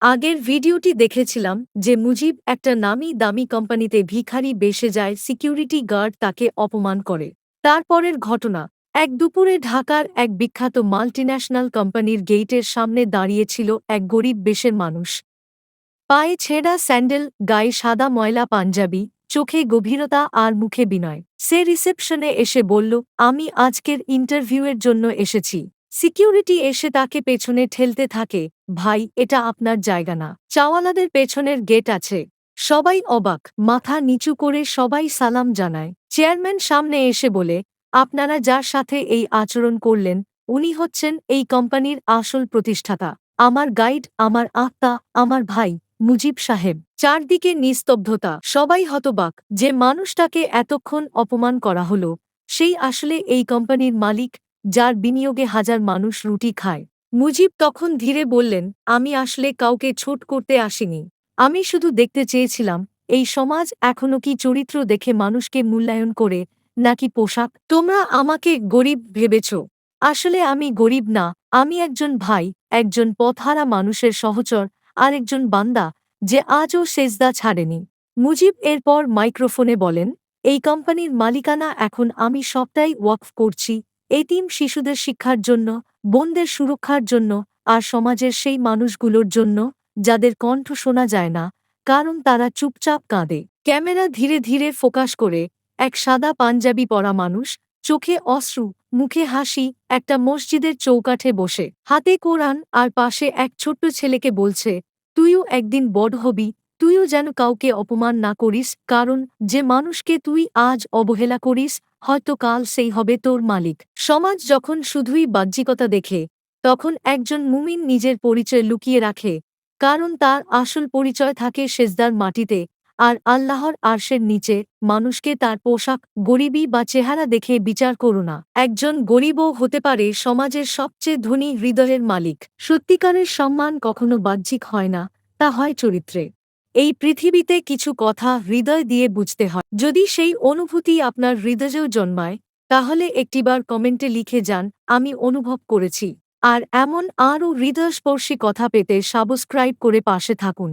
আগের ভিডিওটি দেখেছিলাম যে মুজিব একটা নামি দামি কোম্পানিতে ভিখারি বেশে যায়, সিকিউরিটি গার্ড তাকে অপমান করে। তারপরের ঘটনা, এক দুপুরে ঢাকার এক বিখ্যাত মাল্টিন্যাশনাল কোম্পানির গেইটের সামনে দাঁড়িয়েছিল এক গরিব বেশের মানুষ। পায়ে ছেঁড়া স্যান্ডেল, গায়ে সাদা ময়লা পাঞ্জাবি, চোখে গভীরতা আর মুখে বিনয়। সে রিসেপশনে এসে বলল, আমি আজকের ইন্টারভিউয়ের জন্য এসেছি। সিকিউরিটি এসে তাকে পেছনে ঠেলতে থাকে, ভাই, এটা আপনার জায়গা না, চাওয়ালাদের পেছনের গেট আছে। সবাই অবাক, মাথা নিচু করে সবাই সালাম জানায়। চেয়ারম্যান সামনে এসে বলে, আপনারা যার সাথে এই আচরণ করলেন, উনি হচ্ছেন এই কোম্পানির আসল প্রতিষ্ঠাতা, আমার গাইড, আমার আত্মা, আমার ভাই মুজিব সাহেব। চারদিকে নিস্তব্ধতা, সবাই হতবাক যে মানুষটাকে এতক্ষণ অপমান করা হলো, সেই আসলে এই কোম্পানির মালিক, যার বিনিয়োগে হাজার মানুষ রুটি খায়। মুজিব তখন ধীরে বললেন, আমি আসলে কাউকে ছোট করতে আসিনি। আমি শুধু দেখতে চেয়েছিলাম এই সমাজ এখনো কি চরিত্র দেখে মানুষকে মূল্যায়ন করে, নাকি পোশাক। তোমরা আমাকে গরিব ভেবেছ, আসলে আমি গরিব না, আমি একজন ভাই, একজন পথহারা মানুষের সহচর, আরেকজন বান্দা যে আজও সেজদা ছাড়েনি। মুজিব এরপর মাইক্রোফোনে বলেন, এই কোম্পানির মালিকানা এখন আমি সবটাই ওয়াকফ করছি, এতিম শিশুদের শিক্ষার জন্য, বোনদের সুরক্ষার জন্য, আর সমাজের সেই মানুষগুলোর জন্য যাদের কণ্ঠ শোনা যায় না, কারণ তারা চুপচাপ কাঁদে। ক্যামেরা ধীরে ধীরে ফোকাস করে এক সাদা পাঞ্জাবি পরা মানুষ, চোখে অশ্রু, মুখে হাসি, একটা মসজিদের চৌকাঠে বসে, হাতে কোরআন, আর পাশে এক ছোট্ট ছেলেকে বলছে, তুইও একদিন বড় হবি, তুইও যেন কাউকে অপমান না করিস, কারণ যে মানুষকে তুই আজ অবহেলা করিস, হয়তো কাল সেই হবে তোর মালিক। সমাজ যখন শুধুই বাহ্যিকতা দেখে, তখন একজন মুমিন নিজের পরিচয় লুকিয়ে রাখে, কারণ তার আসল পরিচয় থাকে সেজদার মাটিতে আর আল্লাহর আরশের নিচে। মানুষকে তার পোশাক, গরিবী বা চেহারা দেখে বিচার করো না। একজন গরিবও হতে পারে সমাজের সবচেয়ে ধনী হৃদয়ের মালিক। সত্যিকারের সম্মান কখনো বাহ্যিক হয় না, তা হয় চরিত্রে। এই পৃথিবীতে কিছু কথা হৃদয় দিয়ে বুঝতে হয়। যদি সেই অনুভূতি আপনার হৃদয়েও জন্মায়, তাহলে একটিবার কমেন্টে লিখে যান, আমি অনুভব করেছি। আর এমন আরও হৃদয়স্পর্শী কথা পেতে সাবস্ক্রাইব করে পাশে থাকুন।